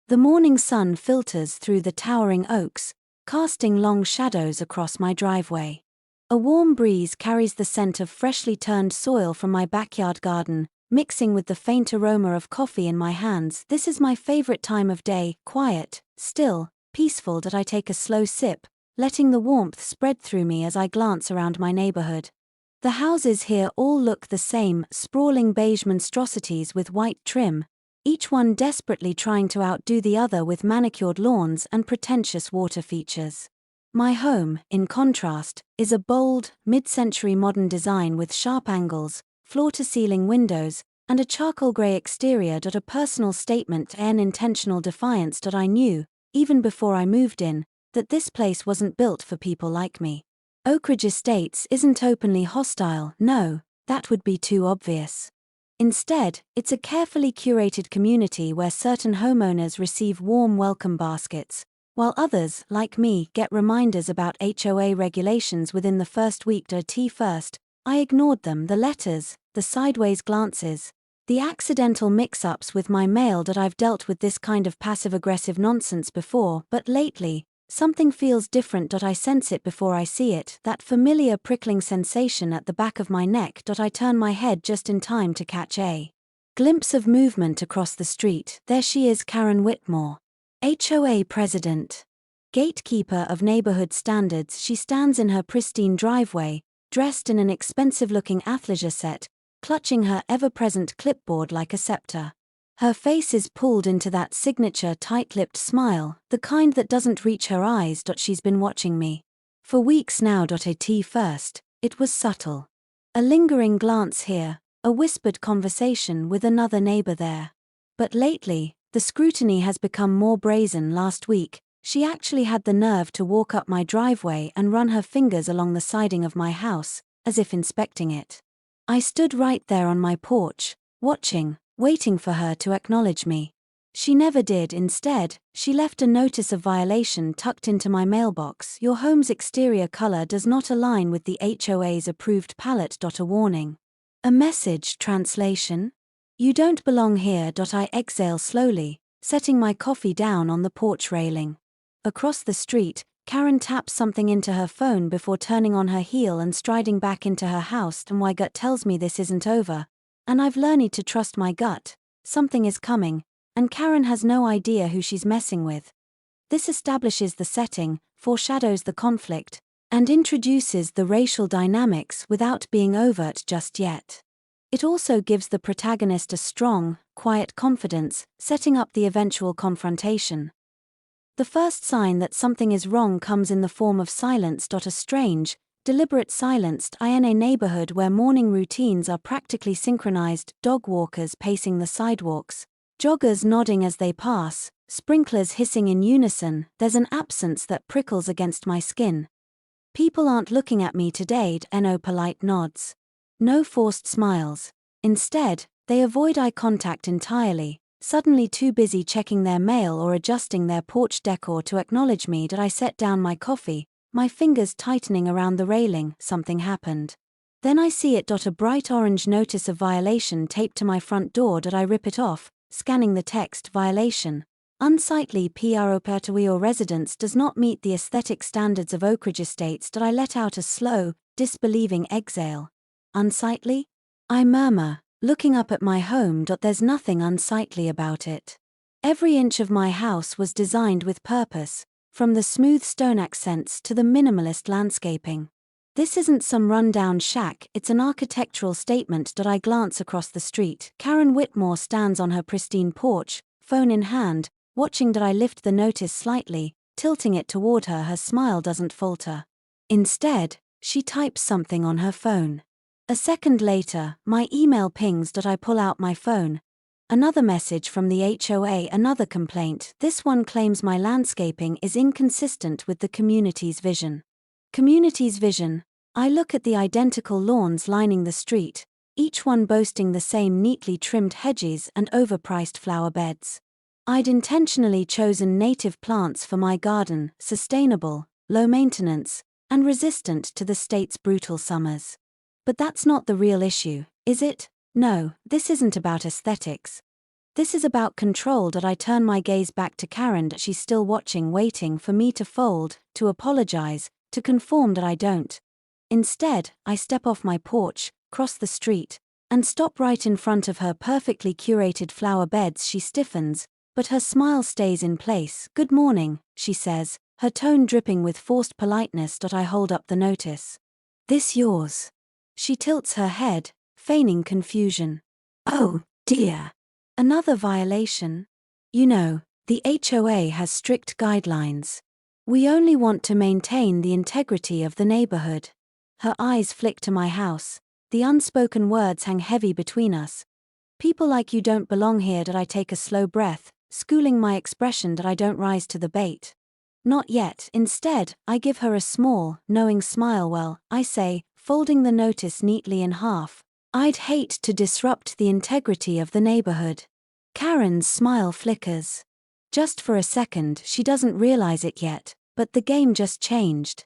The morning sun filters through the towering oaks, casting long shadows across my driveway. A warm breeze carries the scent of freshly turned soil from my backyard garden, mixing with the faint aroma of coffee in my hands. This is my favorite time of day, quiet, still, peaceful. That I take a slow sip, letting the warmth spread through me as I glance around my neighborhood. The houses here all look the same, sprawling beige monstrosities with white trim, each one desperately trying to outdo the other with manicured lawns and pretentious water features. My home, in contrast, is a bold, mid-century modern design with sharp angles, floor-to-ceiling windows, and a charcoal grey exterior. A personal statement and intentional defiance. I knew, even before I moved in, that this place wasn't built for people like me. Oakridge Estates isn't openly hostile, no, that would be too obvious. Instead, it's a carefully curated community where certain homeowners receive warm welcome baskets, while others, like me, get reminders about HOA regulations within the first week. At first, I ignored them, the letters, the sideways glances, the accidental mix-ups with my mail. I've dealt with this kind of passive-aggressive nonsense before, but lately, something feels different. I sense it before I see it, that familiar prickling sensation at the back of my neck. I turn my head just in time to catch a glimpse of movement across the street. There she is, Karen Whitmore, HOA president, gatekeeper of neighborhood standards. She stands in her pristine driveway, dressed in an expensive-looking athleisure set, clutching her ever-present clipboard like a scepter. Her face is pulled into that signature tight-lipped smile, the kind that doesn't reach her eyes. She's been watching me for weeks now. At first, it was subtle. A lingering glance here, a whispered conversation with another neighbor there. But lately, the scrutiny has become more brazen. Last week, she actually had the nerve to walk up my driveway and run her fingers along the siding of my house, as if inspecting it. I stood right there on my porch, watching, waiting for her to acknowledge me. She never did. Instead, she left a notice of violation tucked into my mailbox. Your home's exterior color does not align with the HOA's approved palette. A warning. A message translation? You don't belong here. I exhale slowly, setting my coffee down on the porch railing. Across the street, Karen taps something into her phone before turning on her heel and striding back into her house. And my gut tells me this isn't over. And I've learned to trust my gut. Something is coming, and Karen has no idea who she's messing with. This establishes the setting, foreshadows the conflict, and introduces the racial dynamics without being overt just yet. It also gives the protagonist a strong, quiet confidence, setting up the eventual confrontation. The first sign that something is wrong comes in the form of silence. A strange, deliberate silence in a neighborhood where morning routines are practically synchronized, dog walkers pacing the sidewalks, joggers nodding as they pass, sprinklers hissing in unison. There's an absence that prickles against my skin. People aren't looking at me today. No polite nods. No forced smiles. Instead, they avoid eye contact entirely, suddenly too busy checking their mail or adjusting their porch decor to acknowledge me. I set down my coffee, my fingers tightening around the railing. Something happened. Then I see it. A bright orange notice of violation taped to my front door. I rip it off, scanning the text. Violation. Unsightly property or residence does not meet the aesthetic standards of Oakridge Estates. I let out a slow, disbelieving exhale. Unsightly? I murmur, looking up at my home. There's nothing unsightly about it. Every inch of my house was designed with purpose, from the smooth stone accents to the minimalist landscaping. This isn't some rundown shack, it's an architectural statement. I glance across the street. Karen Whitmore stands on her pristine porch, phone in hand, watching. I lift the notice slightly, tilting it toward her. Her smile doesn't falter. Instead, she types something on her phone. A second later, my email pings. I pull out my phone. Another message from the HOA, another complaint. This one claims my landscaping is inconsistent with the community's vision. Community's vision? I look at the identical lawns lining the street, each one boasting the same neatly trimmed hedges and overpriced flower beds. I'd intentionally chosen native plants for my garden, sustainable, low maintenance, and resistant to the state's brutal summers. But that's not the real issue, is it? No, this isn't about aesthetics. This is about control. I turn my gaze back to Karen. She's still watching, waiting for me to fold, to apologize, to conform. I don't. Instead, I step off my porch, cross the street, and stop right in front of her perfectly curated flower beds. She stiffens, but her smile stays in place. "Good morning," she says, her tone dripping with forced politeness. I hold up the notice. "This yours?" She tilts her head, feigning confusion. "Oh, dear. Another violation? You know, the HOA has strict guidelines. We only want to maintain the integrity of the neighborhood." Her eyes flick to my house. The unspoken words hang heavy between us. "People like you don't belong here." I take a slow breath, schooling my expression. I don't rise to the bait. "Not yet." Instead, I give her a small, knowing smile. "Well," I say, folding the notice neatly in half, "I'd hate to disrupt the integrity of the neighborhood." Karen's smile flickers. Just for a second. She doesn't realize it yet, but the game just changed.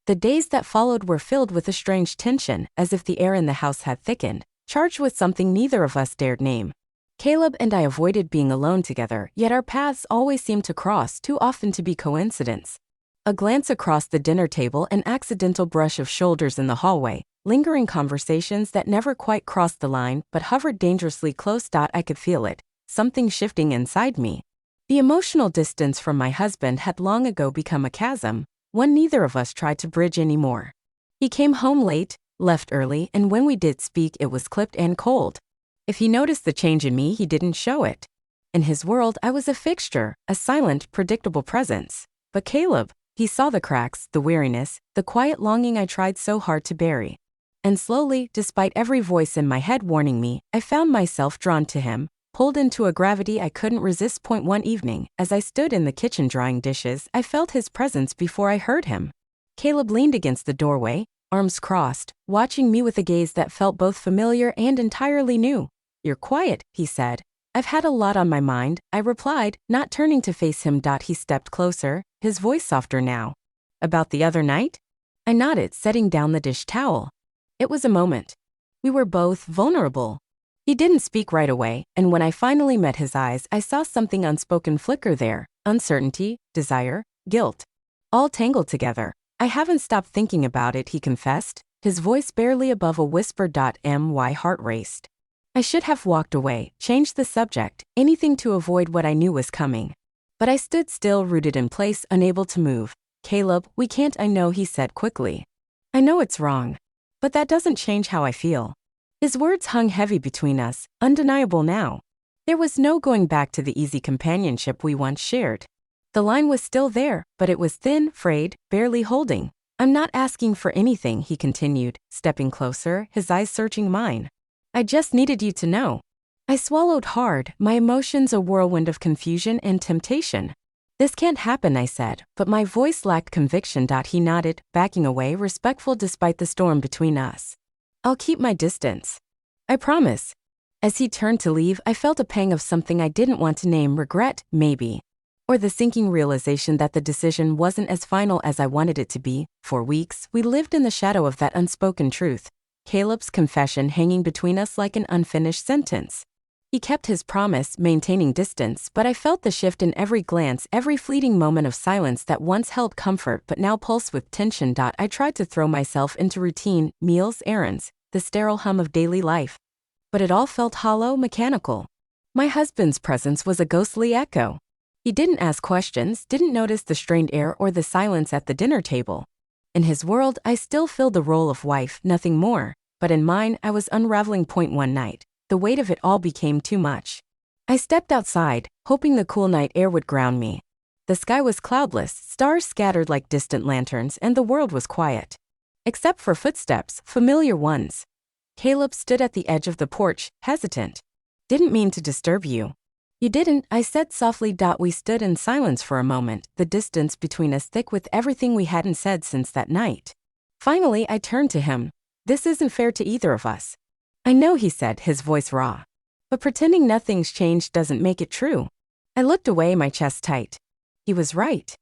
The days that followed were filled with a strange tension, as if the air in the house had thickened, charged with something neither of us dared name. Caleb and I avoided being alone together, yet our paths always seemed to cross, too often to be coincidence. A glance across the dinner table, an accidental brush of shoulders in the hallway, lingering conversations that never quite crossed the line but hovered dangerously close. I could feel it, something shifting inside me. The emotional distance from my husband had long ago become a chasm, one neither of us tried to bridge anymore. He came home late, left early, and when we did speak, it was clipped and cold. If he noticed the change in me, he didn't show it. In his world, I was a fixture, a silent, predictable presence. But Caleb, he saw the cracks, the weariness, the quiet longing I tried so hard to bury. And slowly, despite every voice in my head warning me, I found myself drawn to him, pulled into a gravity I couldn't resist. One evening, as I stood in the kitchen drying dishes, I felt his presence before I heard him. Caleb leaned against the doorway, arms crossed, watching me with a gaze that felt both familiar and entirely new. "You're quiet," he said. "I've had a lot on my mind," I replied, not turning to face him. He stepped closer, his voice softer now. "About the other night?" I nodded, setting down the dish towel. It was a moment. We were both vulnerable. He didn't speak right away, and when I finally met his eyes, I saw something unspoken flicker there: uncertainty, desire, guilt. All tangled together. "I haven't stopped thinking about it," he confessed, his voice barely above a whisper. My heart raced. I should have walked away, changed the subject, anything to avoid what I knew was coming. But I stood still, rooted in place, unable to move. "Caleb, we can't." "I know," he said quickly. "I know it's wrong. But that doesn't change how I feel." His words hung heavy between us, undeniable now. There was no going back to the easy companionship we once shared. The line was still there, but it was thin, frayed, barely holding. "I'm not asking for anything," he continued, stepping closer, his eyes searching mine. "I just needed you to know." I swallowed hard, my emotions a whirlwind of confusion and temptation. "This can't happen," I said, but my voice lacked conviction. He nodded, backing away, respectful despite the storm between us. "I'll keep my distance. I promise." As he turned to leave, I felt a pang of something I didn't want to name: regret, maybe. Or the sinking realization that the decision wasn't as final as I wanted it to be. For weeks, we lived in the shadow of that unspoken truth, Caleb's confession hanging between us like an unfinished sentence. He kept his promise, maintaining distance, but I felt the shift in every glance, every fleeting moment of silence that once held comfort but now pulsed with tension. I tried to throw myself into routine, meals, errands, the sterile hum of daily life. But it all felt hollow, mechanical. My husband's presence was a ghostly echo. He didn't ask questions, didn't notice the strained air or the silence at the dinner table. In his world, I still filled the role of wife, nothing more. But in mine, I was unraveling. One night, the weight of it all became too much. I stepped outside, hoping the cool night air would ground me. The sky was cloudless, stars scattered like distant lanterns, and the world was quiet. Except for footsteps, familiar ones. Caleb stood at the edge of the porch, hesitant. "Didn't mean to disturb you." "You didn't," I said softly. We stood in silence for a moment, the distance between us thick with everything we hadn't said since that night. Finally, I turned to him. "This isn't fair to either of us." "I know," he said, his voice raw. "But pretending nothing's changed doesn't make it true." I looked away, my chest tight. He was right.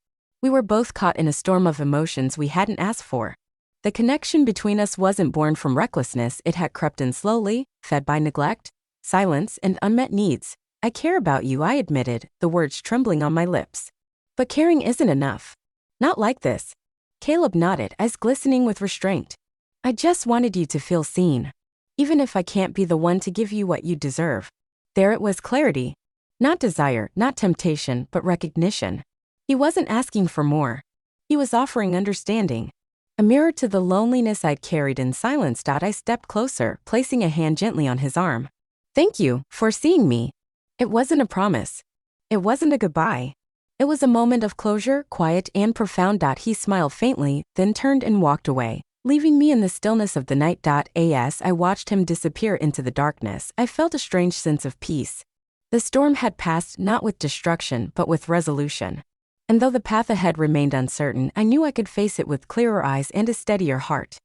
We were both caught in a storm of emotions we hadn't asked for. The connection between us wasn't born from recklessness, it had crept in slowly, fed by neglect, silence, and unmet needs. I care about you, I admitted, the words trembling on my lips. But caring isn't enough. Not like this. Caleb nodded, eyes glistening with restraint. I just wanted you to feel seen. Even if I can't be the one to give you what you deserve. There it was, clarity. Not desire, not temptation, but recognition. He wasn't asking for more. He was offering understanding. A mirror to the loneliness I'd carried in silence. I stepped closer, placing a hand gently on his arm. Thank you for seeing me. It wasn't a promise. It wasn't a goodbye. It was a moment of closure, quiet and profound. He smiled faintly, then turned and walked away, leaving me in the stillness of the night. As I watched him disappear into the darkness, I felt a strange sense of peace. The storm had passed, not with destruction, but with resolution. And though the path ahead remained uncertain, I knew I could face it with clearer eyes and a steadier heart.